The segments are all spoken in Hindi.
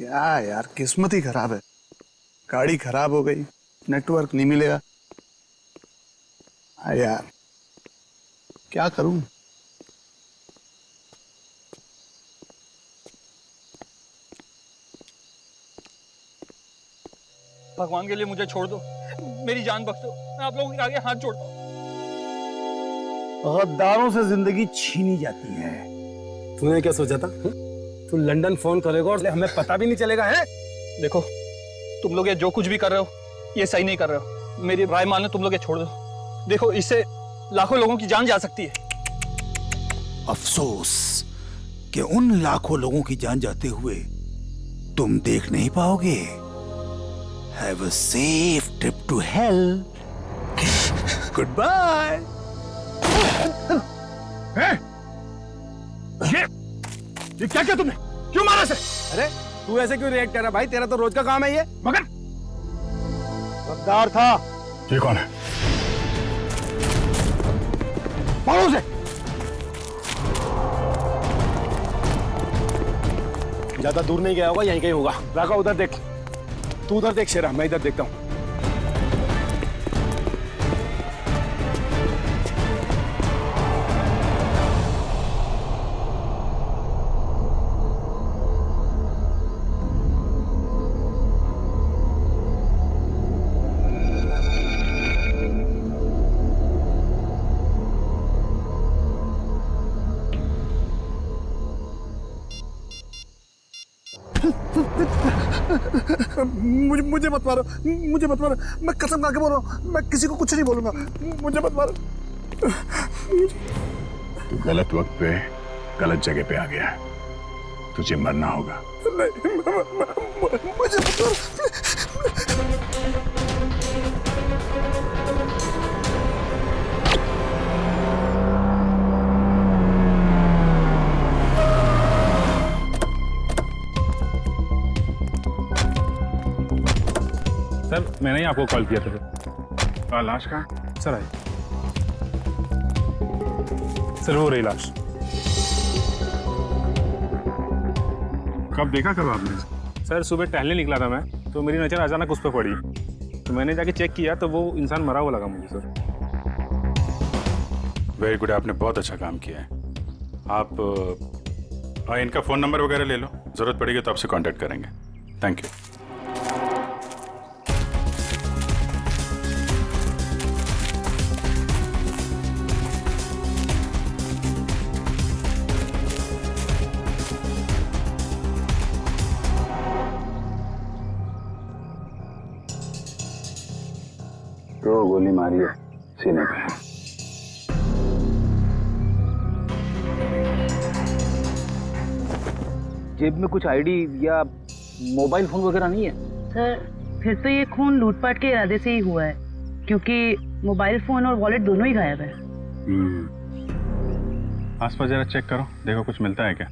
क्या यार, किस्मत ही खराब है। गाड़ी खराब हो गई, नेटवर्क नहीं मिलेगा। हाँ यार, क्या करूं। भगवान के लिए मुझे छोड़ दो, मेरी जान बख्शो, मैं आप लोगों के आगे हाथ जोड़ता हूँ। गद्दारों से जिंदगी छीनी जाती है। तूने क्या सोचा था? तू लंदन फोन करेगा और हमें पता भी नहीं चलेगा है? देखो, तुम लोग ये जो कुछ भी कर रहे हो, ये सही नहीं कर रहे हो। मेरी राय मानो, तुम लोग ये छोड़ दो। देखो, इससे लाखों लोगों की जान जा सकती है। अफसोस कि उन लाखों लोगों की जान जाते हुए तुम देख नहीं पाओगे। Have a safe trip to hell. Goodbye. ये क्या किया तुमने? क्यों मारा से? अरे तू ऐसे क्यों रिएक्ट कर रहा भाई? तेरा तो रोज का काम है ये। मगर गद्दार था। ये कौन है? मारो उसे। ज्यादा दूर नहीं गया होगा, यहीं कहीं होगा। राका उधर देख, तू उधर देख शेरा, मैं इधर देखता हूँ। मुझे मत मारो, मुझे मत मारो। मैं कसम खा के बोल रहा हूँ, मैं किसी को कुछ नहीं बोलूंगा। मुझे मत मारो। तू गलत वक्त पे गलत जगह पे आ गया है। तुझे मरना होगा। नहीं, मुझे मत मारो। सर, मैंने ही आपको कॉल किया था। लाश कहाँ? Sir I. सर वो रही लाश। कब देखा, कब आपने? सर सुबह टहलने निकला था मैं, तो मेरी नज़र अचानक उस पर पड़ी, तो मैंने जाके चेक किया तो वो इंसान मरा हुआ लगा मुझे सर। वेरी गुड, आपने बहुत अच्छा काम किया है। आप इनका फ़ोन नंबर वगैरह ले लो, ज़रूरत पड़ेगी तो आपसे कांटेक्ट करेंगे। Thank you. तो गोली मारी है सीने पे। जेब में कुछ आईडी या मोबाइल फोन वगैरह नहीं है? सर, फिर तो ये खून लूटपाट के इरादे से ही हुआ है, क्योंकि मोबाइल फोन और वॉलेट दोनों ही गायब है। आसपास जरा चेक करो, देखो कुछ मिलता है क्या।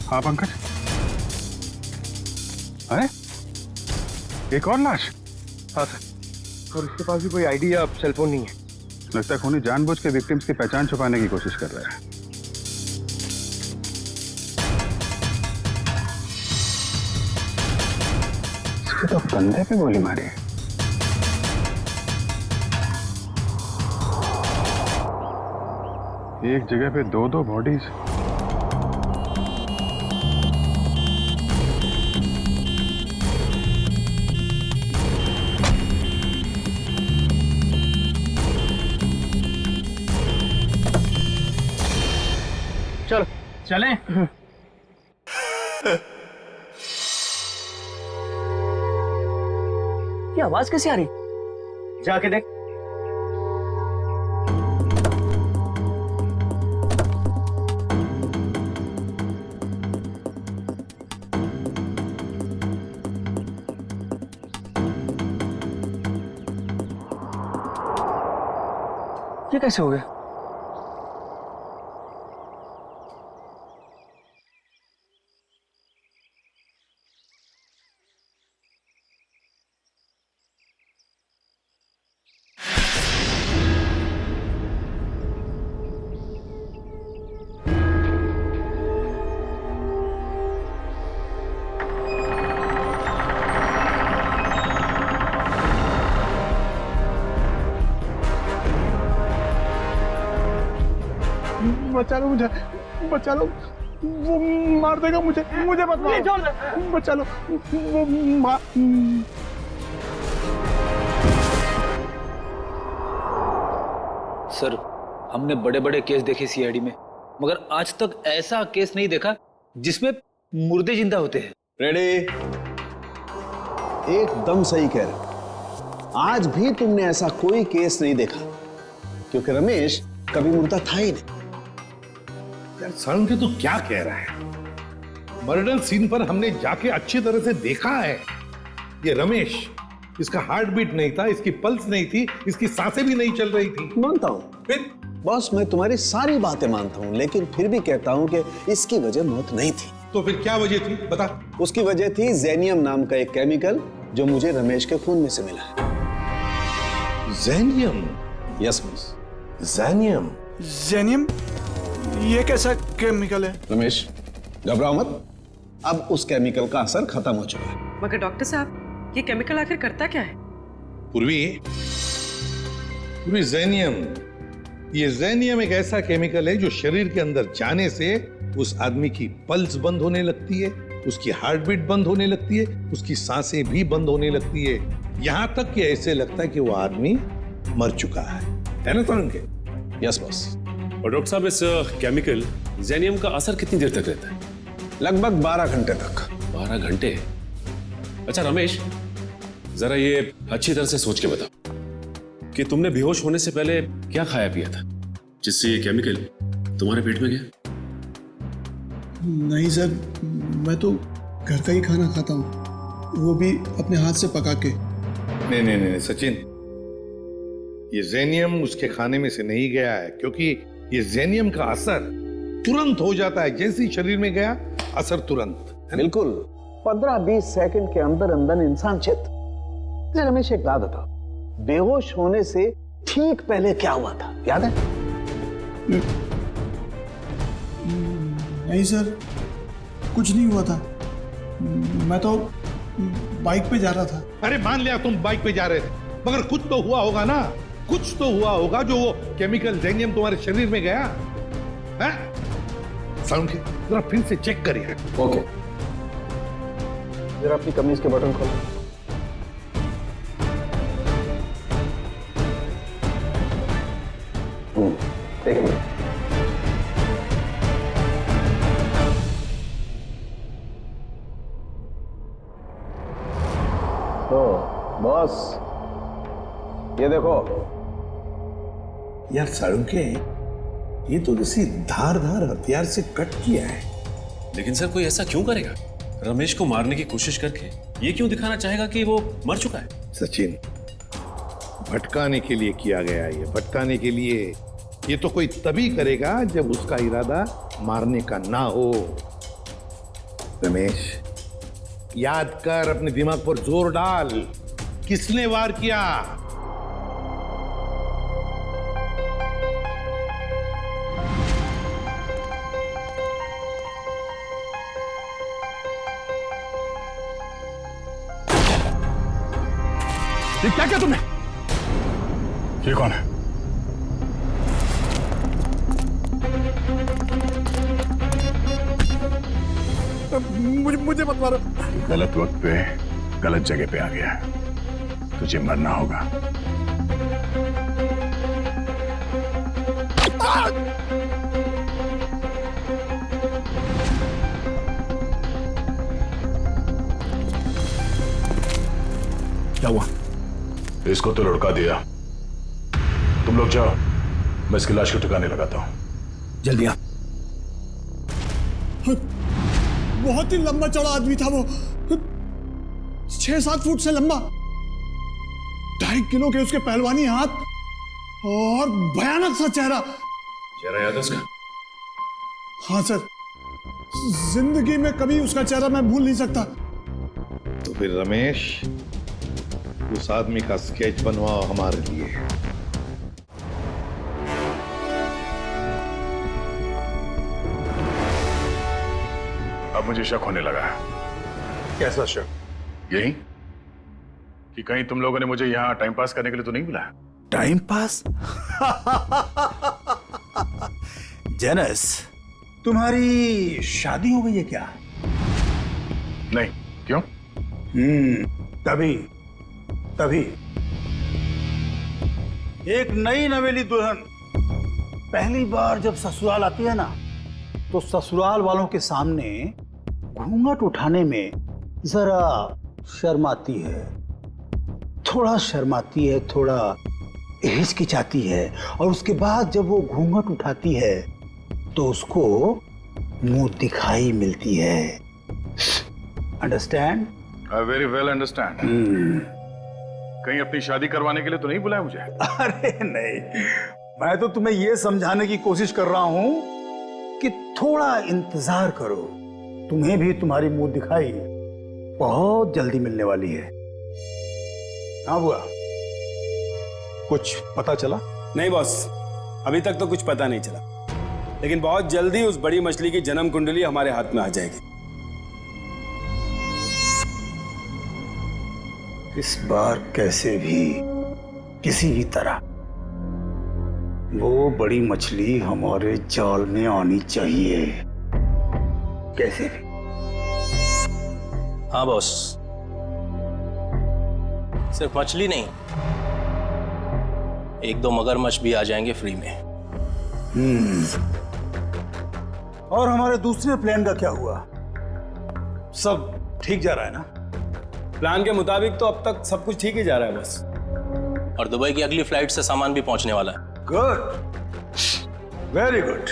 हाँ पंकज, अरे एक और लाश? हाँ सर, और इसके पास भी कोई आईडी या सेलफोन नहीं है। लगता है खूनी जानबूझ के विक्टिम्स की पहचान छुपाने की कोशिश कर रहा है। इसके तो कंधे पे गोली मारी है। एक जगह पे दो दो बॉडीज। चलो चलें? ये आवाज कैसे आ रही? जाके देख। ये कैसे हो गया? बचा लो मुझे, बचा लो, वो मार देगा मुझे, मुझे मत मारो, बचा लो, वो मार। सर, हमने बड़े बड़े केस देखे सीआईडी में, मगर आज तक ऐसा केस नहीं देखा जिसमें मुर्दे जिंदा होते हैं। रेडी? एकदम सही कह रहे। आज भी तुमने ऐसा कोई केस नहीं देखा, क्योंकि रमेश कभी मुर्दा था ही नहीं। यार सरण के तू क्या कह रहा है? मर्डर सीन पर हमने जाके अच्छी तरह से देखा है। ये रमेश, इसका हार्ट बीट नहीं था, इसकी पल्स नहीं थी, इसकी सांसें भी नहीं चल रही थी। मानता हूं फिर बॉस, मैं तुम्हारी सारी बातें मानता हूं, लेकिन फिर भी कहता हूं कि इसकी वजह मौत नहीं थी। तो फिर क्या वजह थी बता? उसकी वजह थी जेनियम नाम का एक केमिकल जो मुझे रमेश के खून में से मिला है। जेनियम? Yes boss. जेनियम? जेनियम? ये कैसा केमिकल है? रमेश घबराओ मत, अब उस केमिकल का असर खत्म हो चुका है। मगर डॉक्टर साहब, ये केमिकल आखिर करता क्या है? पूर्वी, जेनियम, ये जेनियम एक ऐसा केमिकल है जो शरीर के अंदर जाने से उस आदमी की पल्स बंद होने लगती है, उसकी हार्ट बीट बंद होने लगती है, उसकी सांसें भी बंद होने लगती है, यहां तक कि ऐसे लगता है कि वो आदमी मर चुका है ना सरण के? Yes boss. और डॉक्टर साहब, इस केमिकल जेनियम का असर कितनी देर तक रहता है? लगभग 12 घंटे तक। 12 घंटे? अच्छा रमेश, जरा ये अच्छी तरह से सोच के बताओ कि तुमने बेहोश होने से पहले क्या खाया पिया था जिससे ये केमिकल तुम्हारे पेट में गया? नहीं सर, मैं तो घर का ही खाना खाता हूँ, वो भी अपने हाथ से पका के। नहीं सचिन, ये जेनियम उसके खाने में से नहीं गया है, क्योंकि ये जेनियम का असर तुरंत हो जाता है। जैसे ही शरीर में गया, असर तुरंत। बिल्कुल 15-20 सेकंड के अंदर अंदर इंसान चित। रमेश एक बात बताओ, बेहोश होने से ठीक पहले क्या हुआ था, याद है? नहीं सर, कुछ नहीं हुआ था, मैं तो बाइक पे जा रहा था। अरे मान लिया तुम बाइक पे जा रहे थे, मगर कुछ तो हुआ होगा ना, कुछ तो हुआ होगा जो वो केमिकल जेनियम तुम्हारे शरीर में गया है। साउंड के जरा फिर से चेक करिए। ओके, जरा अपनी कमीज के बटन खोलो। एक मिनट। तो बॉस, ये देखो। यार साळुंके, ये तो किसी धारदार हथियार से कट किया है। लेकिन सर, कोई ऐसा क्यों करेगा? रमेश को मारने की कोशिश करके ये क्यों दिखाना चाहेगा कि वो मर चुका है? सचिन, भटकाने के लिए किया गया है ये, भटकाने के लिए। ये तो कोई तभी करेगा जब उसका इरादा मारने का ना हो। रमेश, याद कर, अपने दिमाग पर जोर डाल, किसने वार किया? ये क्या किया तुमने? ये कौन है? मुझे मत मारो। गलत वक्त पे गलत जगह पे आ गया है, तुझे मरना होगा। क्या हुआ? इसको तो लुढ़का दिया। तुम लोग जाओ, मैं इसकी लाश को ठिकाने लगाता हूं। जल्दी आ। बहुत ही लंबा चौड़ा आदमी था वो, 6-7 फुट से लंबा, 2.5 किलो के उसके पहलवानी हाथ और भयानक सा चेहरा। चेहरा याद है उसका? हाँ सर, जिंदगी में कभी उसका चेहरा मैं भूल नहीं सकता। तो फिर रमेश, उस आदमी का स्केच बनवाओ हमारे लिए। अब मुझे शक होने लगा। कैसा शक? यही कि कहीं तुम लोगों ने मुझे यहां टाइम पास करने के लिए तो नहीं बुलाया? Time pass? जेनस, तुम्हारी शादी हो गई है क्या? नहीं। क्यों? तभी एक नई नवेली दुल्हन पहली बार जब ससुराल आती है ना, तो ससुराल वालों के सामने घूंघट उठाने में जरा शर्माती है, थोड़ा हिचकिचाती है, और उसके बाद जब वो घूंघट उठाती है तो उसको मुंह दिखाई मिलती है। Understand? I very well understand. कहीं अपनी शादी करवाने के लिए तो नहीं बुलाया मुझे? अरे नहीं, मैं तो तुम्हें यह समझाने की कोशिश कर रहा हूं कि थोड़ा इंतजार करो, तुम्हें भी तुम्हारी मुंह दिखाई बहुत जल्दी मिलने वाली है। हाँ बुआ, कुछ पता चला? नहीं बॉस, अभी तक तो कुछ पता नहीं चला, लेकिन बहुत जल्दी उस बड़ी मछली की जन्म कुंडली हमारे हाथ में आ जाएगी। इस बार कैसे भी, किसी भी तरह वो बड़ी मछली हमारे जाल में आनी चाहिए, कैसे भी। हाँ बॉस, सिर्फ मछली नहीं, 1-2 मगरमच्छ भी आ जाएंगे फ्री में। और हमारे दूसरे प्लान का क्या हुआ? सब ठीक जा रहा है ना? प्लान के मुताबिक तो अब तक सब कुछ ठीक ही जा रहा है बस। और दुबई की अगली फ्लाइट से सामान भी पहुंचने वाला है। Good, very good.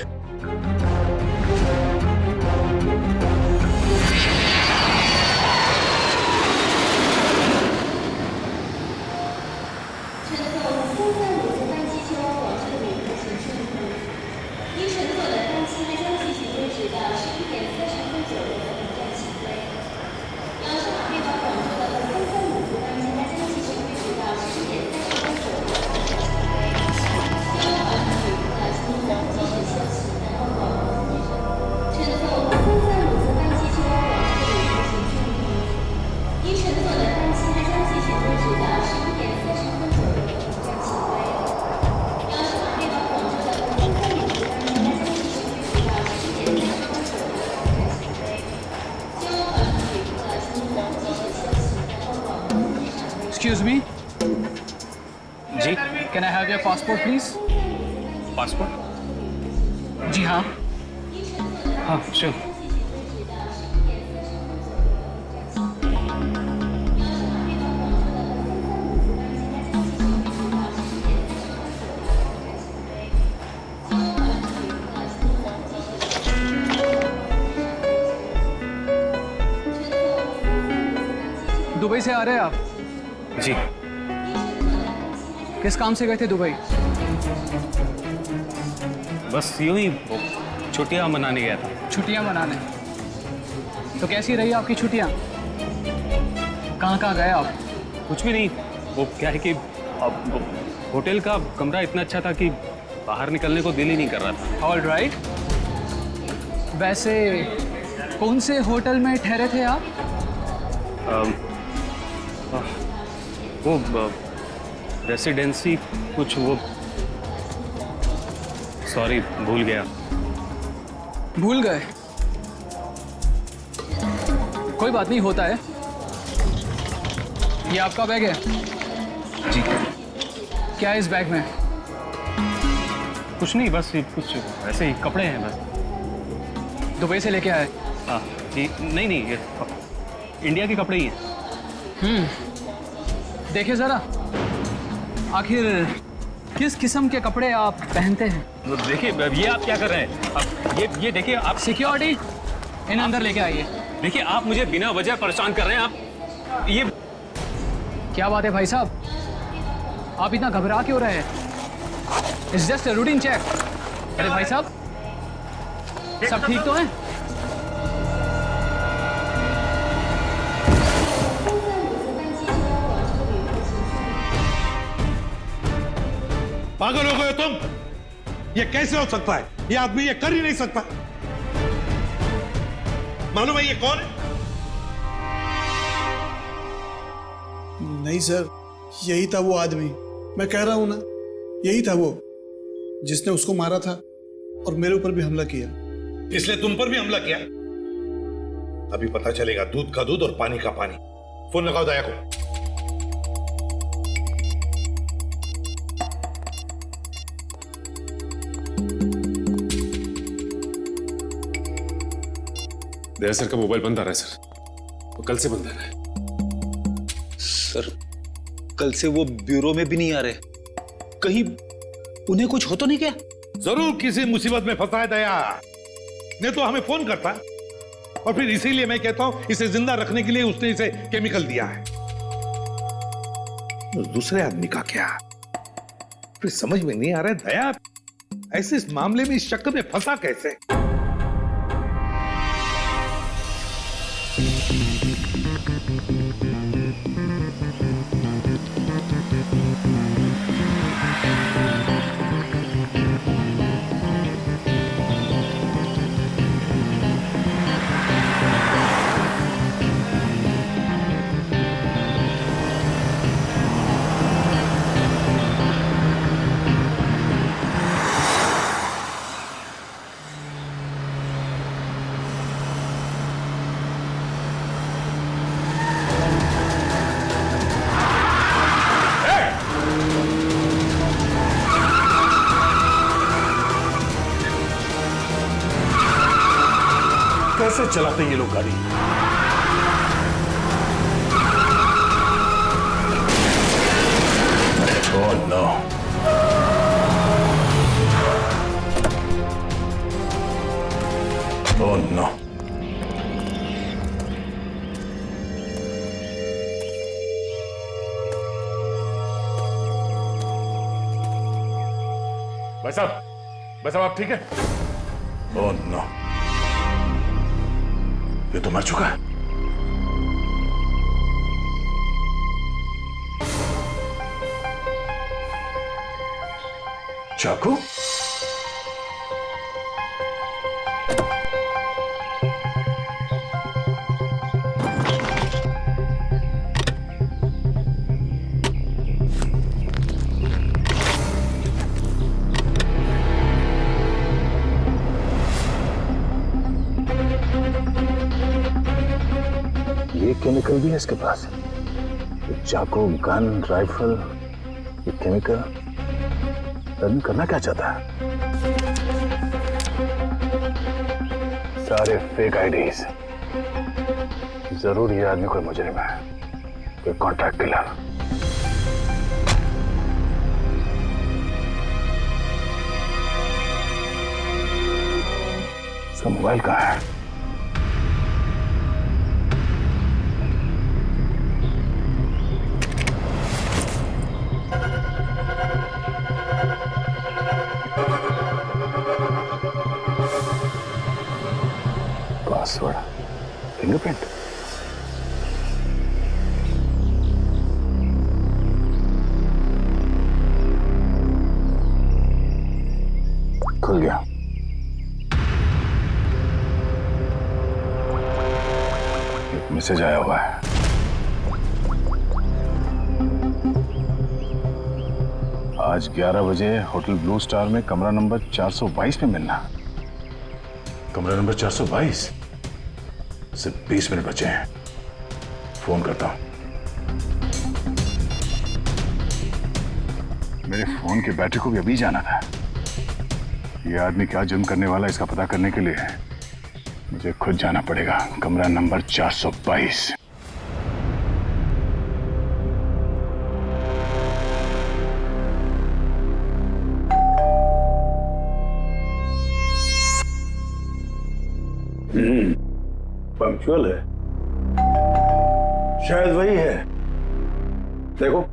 Excuse me. जी, can I have your passport, please? Passport? जी हाँ. हाँ, sure. दुबई से आ रहे हैं आप? जी। किस काम से गए थे दुबई? बस यूं ही छुट्टियां मनाने गया था। छुट्टियां मनाने? तो कैसी रही आपकी छुट्टियां? कहाँ गए आप? कुछ भी नहीं, वो क्या है कि होटल का कमरा इतना अच्छा था कि बाहर निकलने को दिल ही नहीं कर रहा था। All right. वैसे कौन से होटल में ठहरे थे आप? वो रेसिडेंसी कुछ, वो सॉरी भूल गया। भूल गए? कोई बात नहीं, होता है। ये आपका बैग है? जी। क्या है इस बैग में? कुछ नहीं, बस कुछ ऐसे ही कपड़े हैं बस। दुबई से लेके आए? हाँ जी। नहीं, ये इंडिया के कपड़े ही हैं। देखिए जरा। आखिर किस किस्म के कपड़े आप पहनते हैं? देखिए ये आप क्या कर रहे हैं? अब ये देखिए आप सिक्योरिटी, इन्हें अंदर लेके आइए। देखिए आप मुझे बिना वजह परेशान कर रहे हैं। आप ये क्या बात है भाई साहब, आप इतना घबरा क्यों रहे हैं? It's just a routine check. अरे भाई साहब, सब ठीक तो है? पागल हो गए हो तुम? ये कैसे हो सकता है? ये आदमी ये कर ही नहीं सकता। मालूम है ये कौन है? नहीं सर, यही था वो आदमी। मैं कह रहा हूं ना, यही था वो जिसने उसको मारा था और मेरे ऊपर भी हमला किया। इसलिए तुम पर भी हमला किया? अभी पता चलेगा दूध का दूध और पानी का पानी। फोन लगाओ दया को। दया सर का मोबाइल बंद आ रहा है सर, वो कल से बंद आ रहा है। सर कल से वो ब्यूरो में भी नहीं आ रहे, कहीं उन्हें कुछ हो तो नहीं क्या? जरूर किसी मुसीबत में फंसा है दया, नहीं तो हमें फोन करता। और फिर इसीलिए मैं कहता हूं इसे जिंदा रखने के लिए उसने इसे केमिकल दिया है। उस दूसरे आदमी का क्या? फिर समझ में नहीं आ रहा है दया, ऐसे इस मामले में इस चक्कर में फंसा कैसे? कैसे चलाते हैं ये लोग गाड़ी? Oh no. Oh no. भाई साहब आप ठीक है? ओह नो, ये तो मर चुका है। चाकू? ये केमिकल भी है इसके पास। ये चाकू, गन, राइफल, ये केमिकल आदमी करना क्या चाहता है? सारे फेक आईडीज। जरूर ये आदमी कोई मुजरिम है, कोई कॉन्ट्रैक्ट किलर। इसका मोबाइल कहाँ है? Password, fingerprint. खुल गया। एक मैसेज आया हुआ है। आज 11 बजे होटल ब्लू स्टार में कमरा नंबर 422 में मिलना। कमरा नंबर 422? सिर्फ 20 मिनट बचे हैं, फोन करता हूं। मेरे फोन की बैटरी को भी अभी जाना था। ये आदमी क्या जुर्म करने वाला है इसका पता करने के लिए मुझे खुद जाना पड़ेगा। कमरा नंबर 422। पंक्चुअल है, शायद वही है। देखो।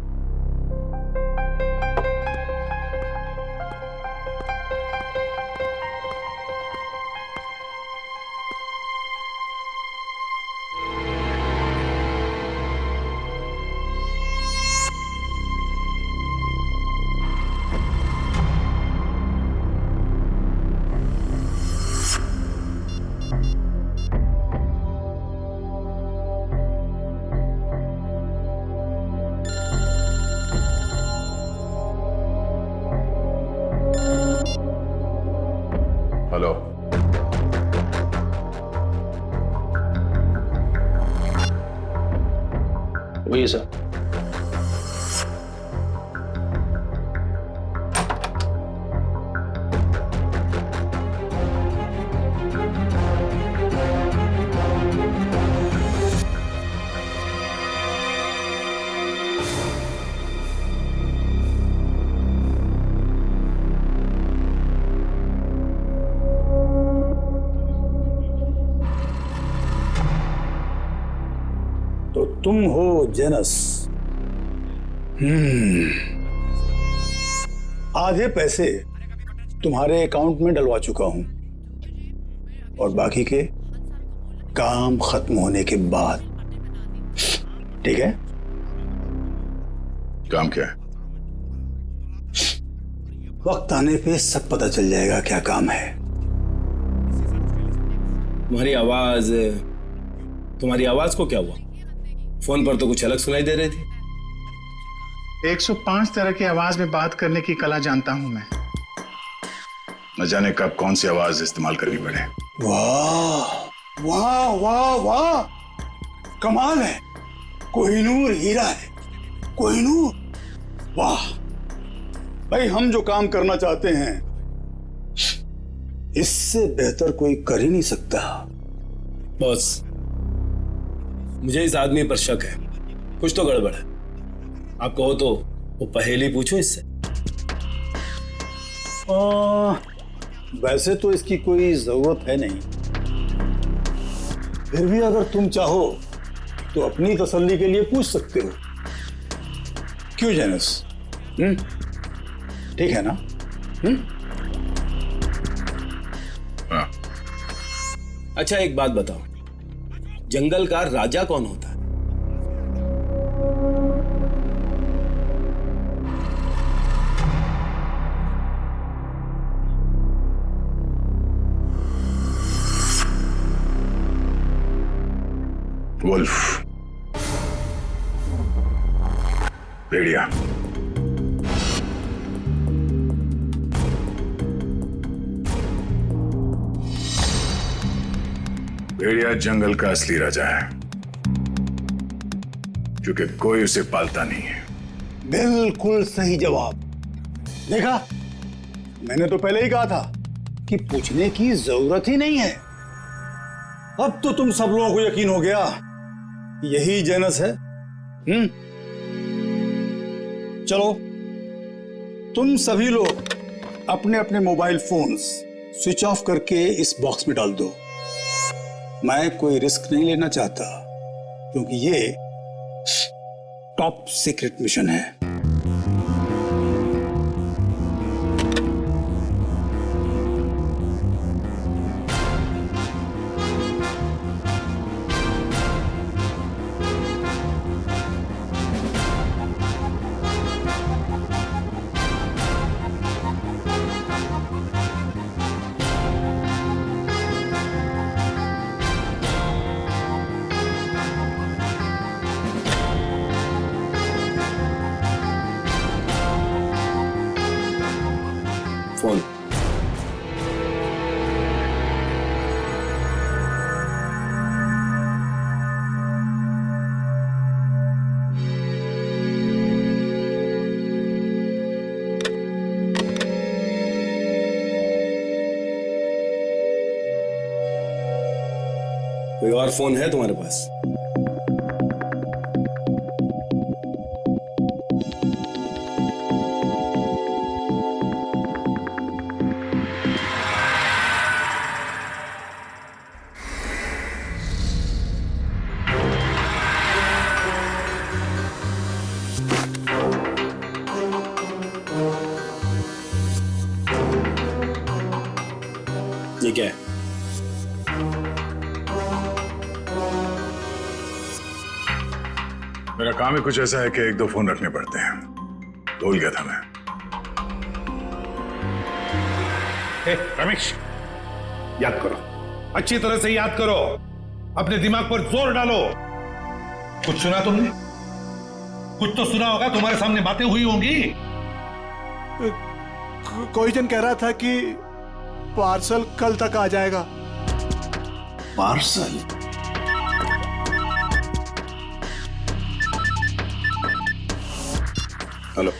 हेलो, वही है सर। तो तुम हो जेनस। आधे पैसे तुम्हारे अकाउंट में डलवा चुका हूं और बाकी के काम खत्म होने के बाद। ठीक है? काम क्या है? वक्त आने पे सब पता चल जाएगा क्या काम है। तुम्हारी आवाज को क्या हुआ? फोन पर तो कुछ अलग सुनाई दे रही थी। 105 तरह की आवाज में बात करने की कला जानता हूं मैं। न जाने कब कौन सी आवाज इस्तेमाल करनी पड़े। वाह वाह वाह वाह, कमाल है। कोहिनूर हीरा है, कोहिनूर। वाह भाई, हम जो काम करना चाहते हैं इससे बेहतर कोई कर ही नहीं सकता। बॉस, मुझे इस आदमी पर शक है, कुछ तो गड़बड़ है। आप कहो तो वो पहेली पूछो इससे। वैसे तो इसकी कोई जरूरत है नहीं, फिर भी अगर तुम चाहो तो अपनी तसल्ली के लिए पूछ सकते हो। क्यों जेनस? ठीक है ना? हाँ। अच्छा एक बात बताओ, जंगल का राजा कौन होता है? वुल्फ, भेड़िया। भेड़िया जंगल का असली राजा है, क्योंकि कोई उसे पालता नहीं है। बिल्कुल सही जवाब। देखा, मैंने तो पहले ही कहा था कि पूछने की जरूरत ही नहीं है। अब तो तुम सब लोगों को यकीन हो गया, यही जेनस है। चलो, तुम सभी लोग अपने अपने मोबाइल फोन्स स्विच ऑफ करके इस बॉक्स में डाल दो। मैं कोई रिस्क नहीं लेना चाहता, क्योंकि ये टॉप सीक्रेट मिशन है। फोन। कोई और फोन है तुम्हारे पास? मेरा काम ही कुछ ऐसा है कि 1-2 फोन रखने पड़ते हैं। भूल गया था मैं। रमेश, याद करो, अच्छी तरह से याद करो, अपने दिमाग पर जोर डालो। कुछ सुना तुमने? कुछ तो सुना होगा, तुम्हारे सामने बातें हुई होंगी। कोई जन कह रहा था कि पार्सल कल तक आ जाएगा। पार्सल? हेलो,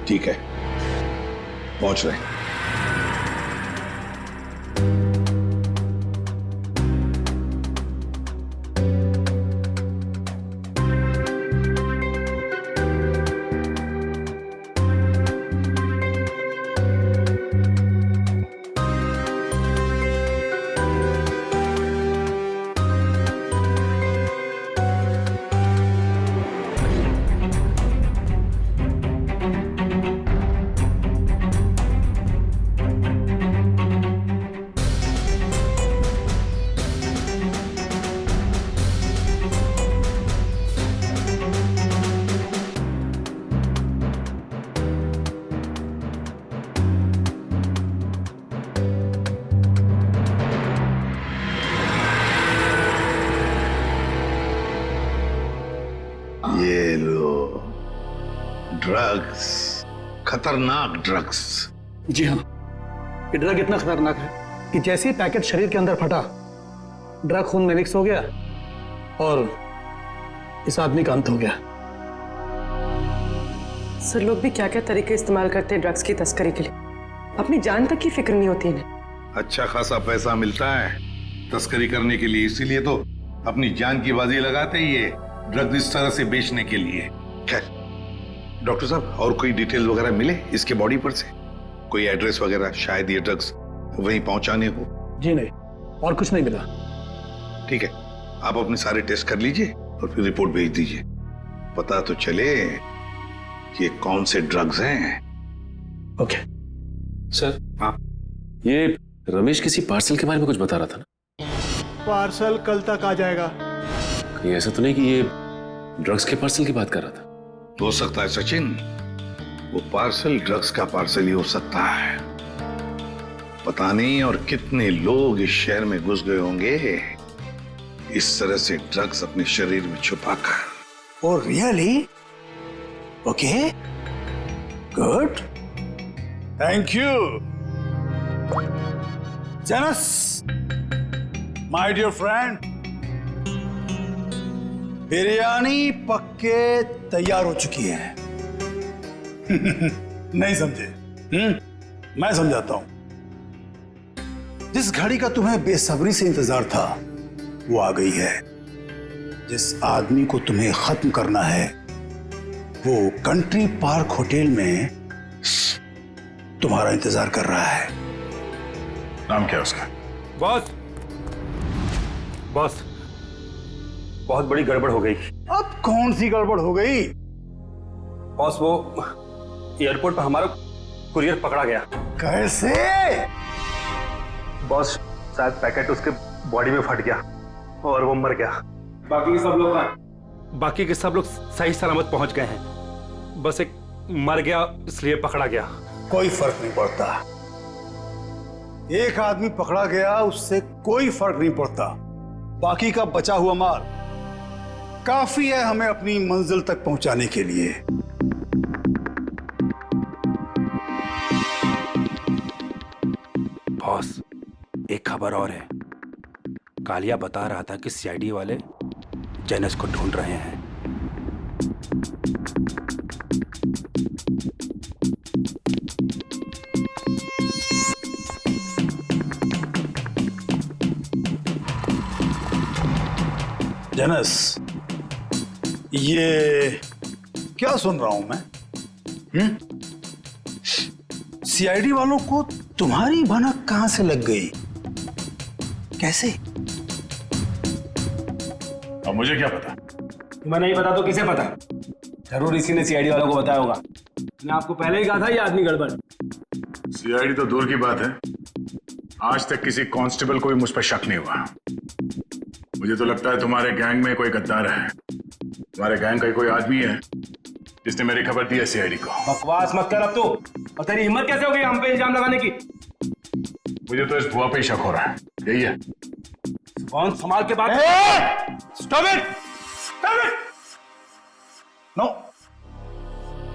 ठीक है, पहुंच रहे हैं। ये लो ड्रग्स, खतरनाक ड्रग्स। जी हाँ, ये ड्रग इतना खतरनाक है कि जैसे ही पैकेट शरीर के अंदर फटा, ड्रग खून में मिक्स हो गया और इस आदमी का अंत हो गया। सर, लोग भी क्या क्या तरीके इस्तेमाल करते हैं ड्रग्स की तस्करी के लिए, अपनी जान तक की फिक्र नहीं होती इन्हें। अच्छा खासा पैसा मिलता है तस्करी करने के लिए, इसीलिए तो अपनी जान की बाजी लगाते ही ये ड्रग्स इस तरह से बेचने के लिए। खैर डॉक्टर साहब, और कोई डिटेल वगैरह मिले इसके बॉडी पर से? कोई एड्रेस वगैरह, शायद ये ड्रग्स वहीं पहुंचाने को? जी नहीं, और कुछ नहीं मिला। ठीक है, आप अपने सारे टेस्ट कर लीजिए और फिर रिपोर्ट भेज दीजिए, पता तो चले कि ये कौन से ड्रग्स हैं। Okay sir. हाँ, ये रमेश किसी पार्सल के बारे में कुछ बता रहा था ना? पार्सल कल तक आ जाएगा। कहीं ऐसा तो नहीं कि ये ड्रग्स के पार्सल की बात कर रहा था? हो सकता है सचिन, वो पार्सल ड्रग्स का पार्सल ही हो सकता है। पता नहीं और कितने लोग इस शहर में घुस गए होंगे इस तरह से ड्रग्स अपने शरीर में छुपाकर। Oh really? Okay, good, thank you. Janus, my dear friend, biryani पक्के तैयार हो चुकी है। नहीं समझे? मैं समझाता हूं। जिस घड़ी का तुम्हें बेसब्री से इंतजार था वो आ गई है। जिस आदमी को तुम्हें खत्म करना है वो कंट्री पार्क होटल में तुम्हारा इंतजार कर रहा है। नाम क्या है उसका? बॉस, बॉस, बहुत बड़ी गड़बड़ हो गई। अब कौन सी गड़बड़ हो गई? बॉस, वो एयरपोर्ट पर हमारा कुरियर पकड़ा गया। कैसे? बॉस, शायद पैकेट उसके बॉडी में फट गया और वो मर गया। बाकी के सब लोग सही सलामत पहुंच गए हैं, बस एक मर गया इसलिए पकड़ा गया। कोई फर्क नहीं पड़ता, एक आदमी पकड़ा गया उससे कोई फर्क नहीं पड़ता। बाकी का बचा हुआ माल काफी है हमें अपनी मंजिल तक पहुंचाने के लिए। बॉस, एक खबर और है। कालिया बता रहा था कि सीआईडी वाले जेनस को ढूंढ रहे हैं। जेनस, ये क्या सुन रहा हूं मैं? सीआईडी वालों को तुम्हारी भनक कहां से लग गई? कैसे? अब मुझे क्या पता? तुम्हें नहीं पता तो किसे पता? जरूर इसी ने सीआईडी वालों को बताया होगा। मैंने आपको पहले ही कहा था ये आदमी गड़बड़। सीआईडी तो दूर की बात है, आज तक किसी कांस्टेबल को भी मुझ पर शक नहीं हुआ। मुझे तो लगता है तुम्हारे गैंग में कोई गद्दार है। तुम्हारे गैंग का कोई आदमी है जिसने मेरी खबर दी है सीआईडी को। बकवास मत कर अब तू। और तेरी हिम्मत कैसे हो गई हम पे इल्जाम लगाने की? मुझे तो इस भुआ पे ही शक हो रहा है। यही है। कौन संभाल के बात। Stop it! Stop it! No,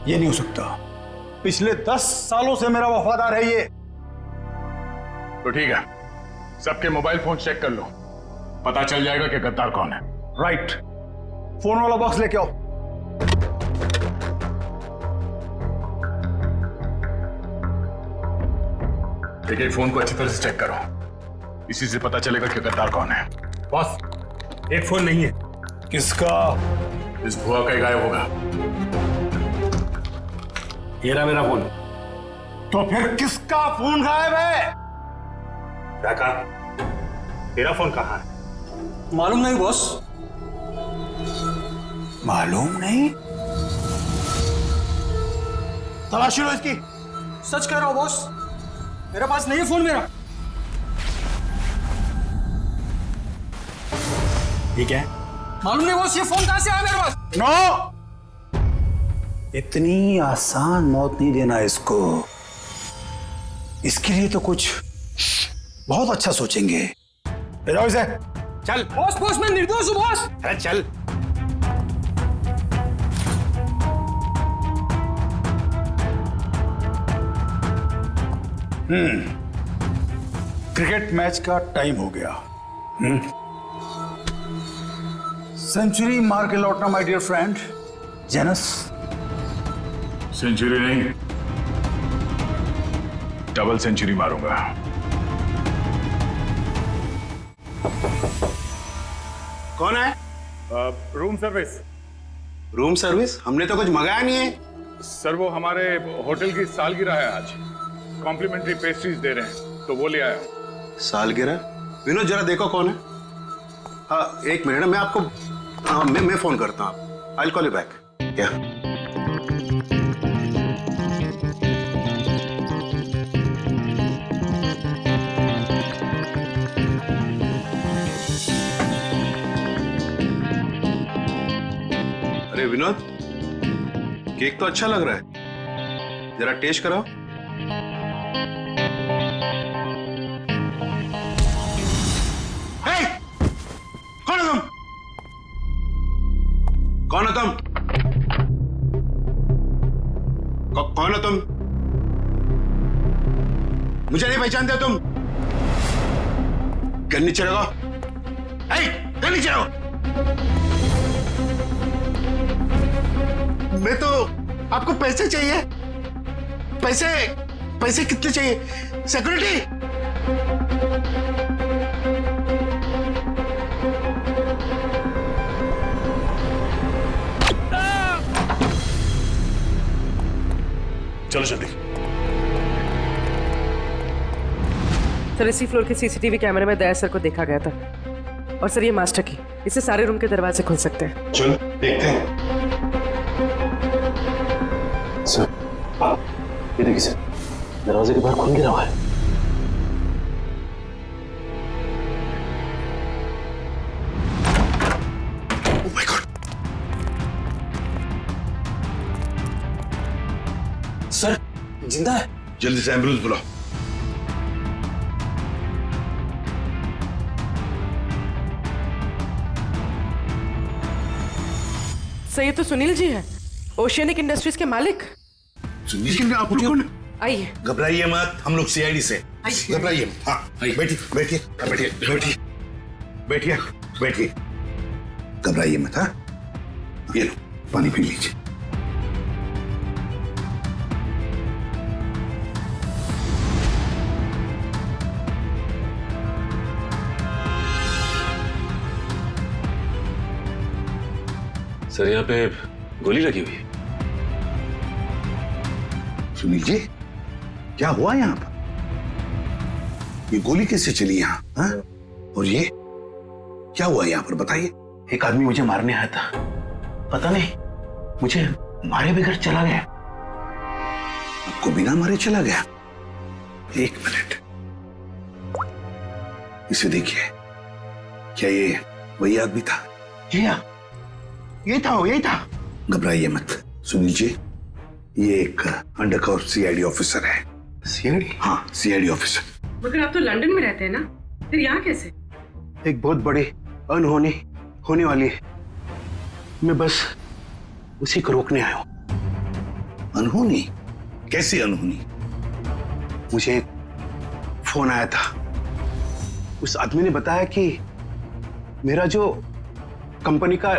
ये नहीं हो सकता। पिछले 10 सालों से मेरा वफादार है ये। तो ठीक है, सबके मोबाइल फोन चेक कर लो, पता चल जाएगा कि गद्दार कौन है। राइट, फोन वाला बॉक्स लेके आओ। एक फोन को अच्छी तरह से चेक करो, इसी से पता चलेगा कि गद्दार कौन है। बॉस, एक फोन नहीं है। किसका? इस भुआ का ही गायब होगा। ये रहा मेरा फोन। तो फिर किसका फोन गायब है? क्या कहा? तेरा फोन कहाँ है? मालूम नहीं बॉस। मालूम नहीं? तलाशी लो इसकी। सच कह रहा हूं बॉस, मेरे पास नहीं है फोन मेरा। ठीक है, मालूम नहीं बॉस, ये फोन कहां से आया मेरे पास। नो, इतनी आसान मौत नहीं देना इसको। इसके लिए तो कुछ बहुत अच्छा सोचेंगे। ले जाओ इसे। चल बॉस, बॉस मैं निर्दोष हूं बॉस। अरे चल। क्रिकेट मैच का टाइम हो गया। सेंचुरी मार के लौटना my dear friend Janus. Century नहीं, डबल सेंचुरी मारूंगा। कौन है? Room service. Room service? हमने तो कुछ मंगाया नहीं है। सर वो हमारे होटल की सालगिरह है आज, कॉम्प्लीमेंट्री पेस्ट्रीज दे रहे हैं तो वो ले आया हूं। सालगिरह? विनोद जरा देखो कौन है। हाँ एक मिनट, मैं आपको मैं फोन करता हूँ। I will call you back. क्या? अरे विनोद, केक तो अच्छा लग रहा है, जरा टेस्ट कराओ। हे! कौन है तुम? कौन है तुम? कौन हो तुम? मुझे नहीं पहचानते तुम? घर नीचे रखो। घर नीचे रखो। मैं तो, आपको पैसे चाहिए? पैसे? पैसे कितने चाहिए? सिक्योरिटी? चलो जल्दी। सर इसी फ्लोर के सीसीटीवी कैमरे में दया सर को देखा गया था। और सर ये मास्टर की, इससे सारे रूम के दरवाजे खुल सकते हैं। चलो देखते हैं। सर, ये देखिए सर, दरवाजे के बाहर खून गिरा हुआ है। Oh my God! सर जिंदा है। जल्दी से एम्बुलेंस बुलाओ। सर ये तो सुनील जी हैं, ओशियनिक इंडस्ट्रीज के मालिक। सुनील, आप लोग कौन? आइए। घबराइए मत, हम लोग सीआईडी से। घबराइए मत। हाँ बैठिए बैठिए बैठिए बैठिए बैठिए बैठिए। घबराइए मत। हाँ ये लो पानी पी लीजिए। सर यहाँ पे गोली लगी हुई है। सुनील जी, क्या हुआ यहाँ पर? ये गोली कैसे चली यहाँ? हाँ? और ये क्या हुआ यहाँ पर बताइए? एक आदमी मुझे मारने आया था, पता नहीं मुझे मारे बगैर चला गया। आपको बिना मारे चला गया? एक मिनट, इसे देखिए। क्या ये वही आदमी था। ये था। घबराइए मत सुनील जी, ये एक अंडरकवर सीआईडी ऑफिसर है। सीआईडी? हाँ, सीआईडी ऑफिसर। मगर आप तो लंदन में रहते हैं ना, फिर यहाँ कैसे? एक बहुत बड़ी अनहोनी होने वाली है, मैं बस उसी को रोकने आया हूं। अनहोनी? कैसी अनहोनी? मुझे एक फोन आया था, उस आदमी ने बताया कि मेरा जो कंपनी का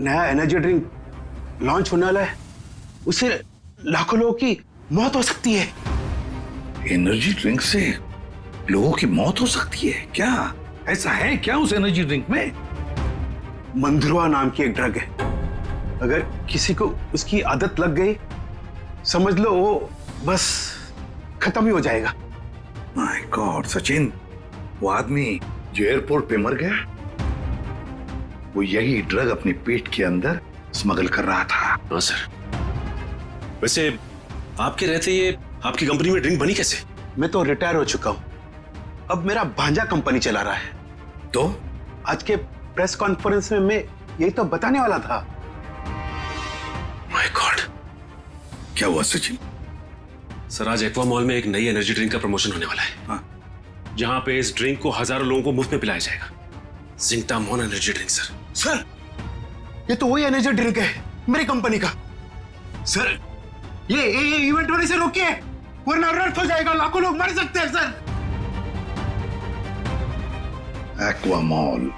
नया एनर्जी ड्रिंक लॉन्च होने वाला है, उससे लाखों लोगों की मौत हो सकती है। एनर्जी ड्रिंक से लोगों की मौत हो सकती है? क्या ऐसा है क्या उस एनर्जी ड्रिंक में? मंधुआ नाम की एक ड्रग है, अगर किसी को उसकी आदत लग गई, समझ लो वो बस खत्म ही हो जाएगा। माय गॉड सचिन, वो आदमी जो एयरपोर्ट पे मर गया, वो यही ड्रग अपने पेट के अंदर स्मगल कर रहा था। हाँ सर। वैसे आपके रहते ये आपकी कंपनी में ड्रिंक बनी कैसे? मैं तो रिटायर हो चुका हूं, अब मेरा भांजा कंपनी चला रहा है। तो आज के प्रेस कॉन्फ्रेंस में मैं यही तो बताने वाला था। माय गॉड, क्या हुआ सचिन? सर, आज एक्वा मॉल में एक नई एनर्जी ड्रिंक का प्रमोशन होने वाला है। हाँ। जहां पे इस ड्रिंक को हजारों लोगों को मुफ्त में पिलाया जाएगा। जिंकटामोन एनर्जी ड्रिंक सर, ये तो वही एनर्जी ड्रिंक है मेरी कंपनी का। सर, ये इवेंट होने से रोकिए, वरना अनर्थ हो जाएगा, लाखों लोग मर सकते हैं सर। Aqua mall.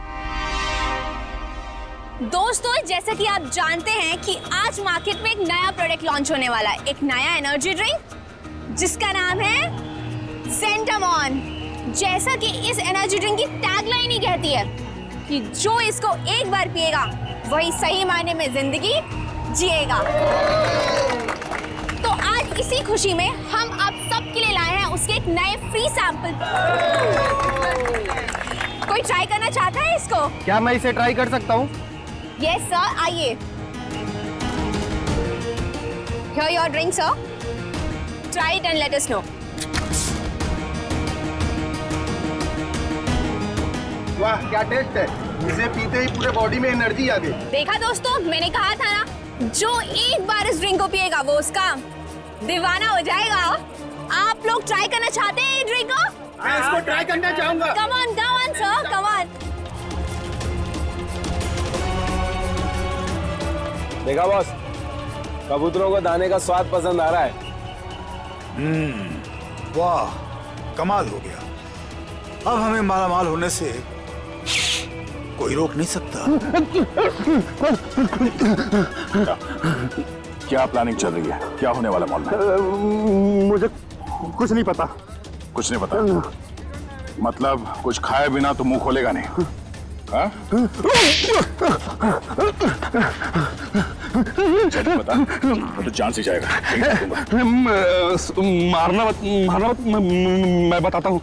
दोस्तों, जैसा कि आप जानते हैं कि आज मार्केट में एक नया प्रोडक्ट लॉन्च होने वाला है, एक नया एनर्जी ड्रिंक जिसका नाम है ज़ेंटामॉन। जैसा कि इस एनर्जी ड्रिंक की टैगलाइन ही कहती है कि जो इसको एक बार पिएगा वही सही मायने में जिंदगी जिएगा। तो आज इसी खुशी में हम आप सबके लिए लाए हैं उसके एक नए फ्री सैंपल। कोई ट्राई करना चाहता है इसको? क्या मैं इसे ट्राई कर सकता हूँ? यस सर, आइए। Here your drink, sir. Try it and let us know. वाह, क्या टेस्ट है! इसे पीते ही पूरे बॉडी में एनर्जी आ गई। देखा दोस्तों, मैंने कहा था ना, जो एक बार इस ड्रिंक को पिएगा वो उसका दीवाना हो जाएगा। आप लोग ट्राई करना चाहते हैं ये ड्रिंक को? मैं इसको ट्राई करना चाहूंगा। Come on, sir, come on. देखा बॉस, कबूतरों को दाने का स्वाद पसंद आ रहा है। वाह, कमाल हो गया। अब हमें मालामाल होने से कोई रोक नहीं सकता। क्या प्लानिंग चल रही है? क्या होने वाला मॉल में? मुझे कुछ नहीं पता। कुछ नहीं पता? मतलब कुछ खाए बिना तो मुंह खोलेगा नहीं? हाँ? बता, तो जान से जाएगा। मारना मत, मैं बताता हूँ।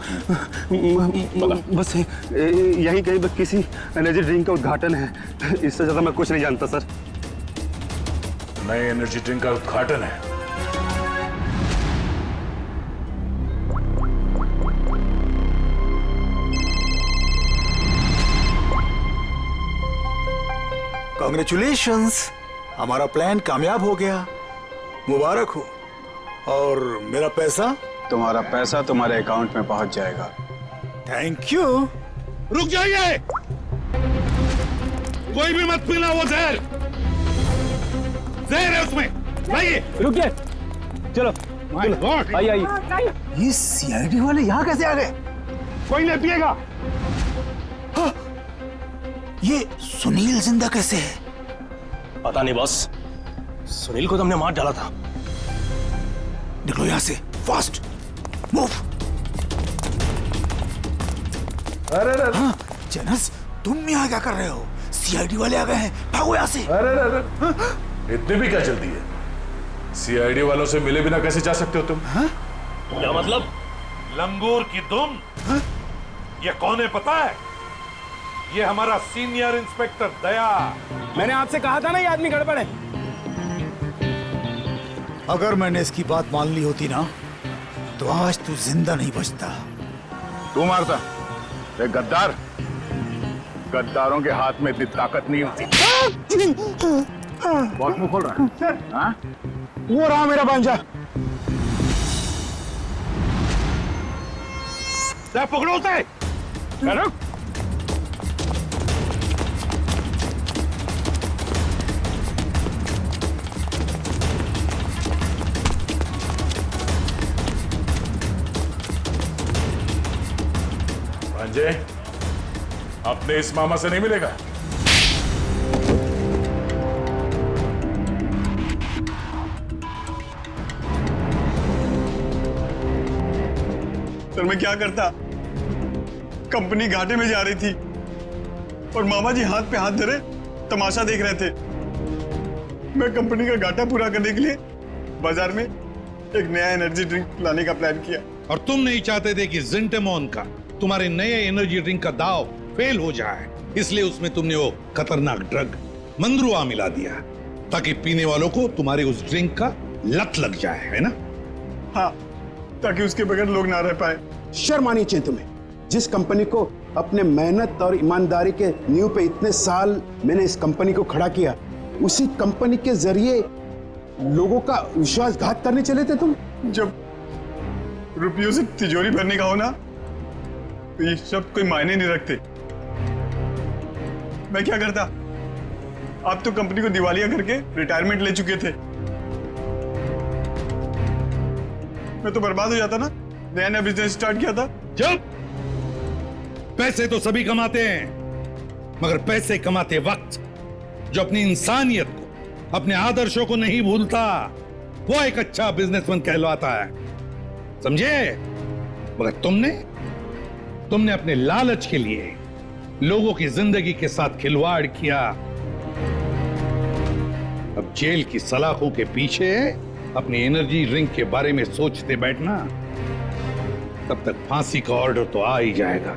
बस यही कहीं किसी एनर्जी ड्रिंक का उद्घाटन है, इससे ज्यादा मैं कुछ नहीं जानता सर। नए एनर्जी ड्रिंक का उद्घाटन है? कांग्रेचुलेशंस, हमारा प्लान कामयाब हो गया, मुबारक हो। और मेरा पैसा? तुम्हारा पैसा तुम्हारे अकाउंट में पहुंच जाएगा। Thank you. रुक जाइए, कोई भी मत पीना वो जहर। जहर है उसमें। लाइए। रुकिए, चलो आइए। ये सीआईडी वाले यहाँ कैसे आ गए? कोई नहीं पिएगा। ये सुनील जिंदा कैसे है? पता नहीं बॉस, सुनील को तो हमने मार डाला था। निकलो यहाँ से, फास्ट मूव। अरे हाँ, जनस, तुम यहाँ क्या कर रहे हो? सीआईडी वाले आ गए हैं, भागो यहाँ से। अरे इतनी भी क्या जल्दी है? सीआईडी वालों से मिले बिना कैसे जा सकते हो तुम? क्या मतलब? लंगूर की दुम। ये कौन है पता है? ये हमारा सीनियर इंस्पेक्टर दया। मैंने आपसे कहा था ना ये आदमी गड़बड़ है। अगर मैंने इसकी बात मान ली होती ना, तो आज तू जिंदा नहीं बचता। तू मारता? एक गद्दार। गद्दारों के हाथ में इतनी ताकत नहीं होती। बहुत मुंह खोल रहा है। हाँ? वो रहा मेरा भांजा। पकड़ो उसे। रुक। भांजे, अपने इस मामा से नहीं मिलेगा। सर मैं क्या करता? कंपनी घाटे में जा रही थी और मामा जी हाथ पे हाथ धरे तमाशा देख रहे थे। मैं कंपनी का घाटा पूरा करने के लिए बाजार में एक नया एनर्जी ड्रिंक लाने का प्लान किया। और तुम नहीं चाहते थे कि ज़ेंटामॉन का तुम्हारे नए एनर्जी ड्रिंक का दाव फेल हो जाए, इसलिए उसमें तुमने वो खतरनाक ड्रग मंद्रुआ मिला दिया ताकि पीने वालों को तुम्हारे उस ड्रिंक का लत लग जाए, है ना? हाँ, ताकि उसके बगैर लोग ना रह पाए। शर्म आनी चाहिए तुम्हें। जिस कंपनी को अपने मेहनत और ईमानदारी के नींव पे इतने साल मैंने इस कंपनी को खड़ा किया, उसी कंपनी के जरिए लोगों का विश्वासघात करने चले थे तुम। जब रुपयों से तिजोरी भरने का हो ना, तो ये सब कोई मायने नहीं रखते। मैं क्या करता? आप तो कंपनी को दिवालिया करके रिटायरमेंट ले चुके थे। मैं तो बर्बाद हो जाता ना। नया नया बिजनेस स्टार्ट किया था। चुप! पैसे तो सभी कमाते हैं, मगर पैसे कमाते वक्त जो अपनी इंसानियत को, अपने आदर्शों को नहीं भूलता, वो एक अच्छा बिजनेसमैन कहलाता है, समझे? मगर तुमने अपने लालच के लिए लोगों की जिंदगी के साथ खिलवाड़ किया। अब जेल की सलाखों के पीछे अपनी एनर्जी ड्रिंक के बारे में सोचते बैठना, तब तक फांसी का ऑर्डर तो आ ही जाएगा।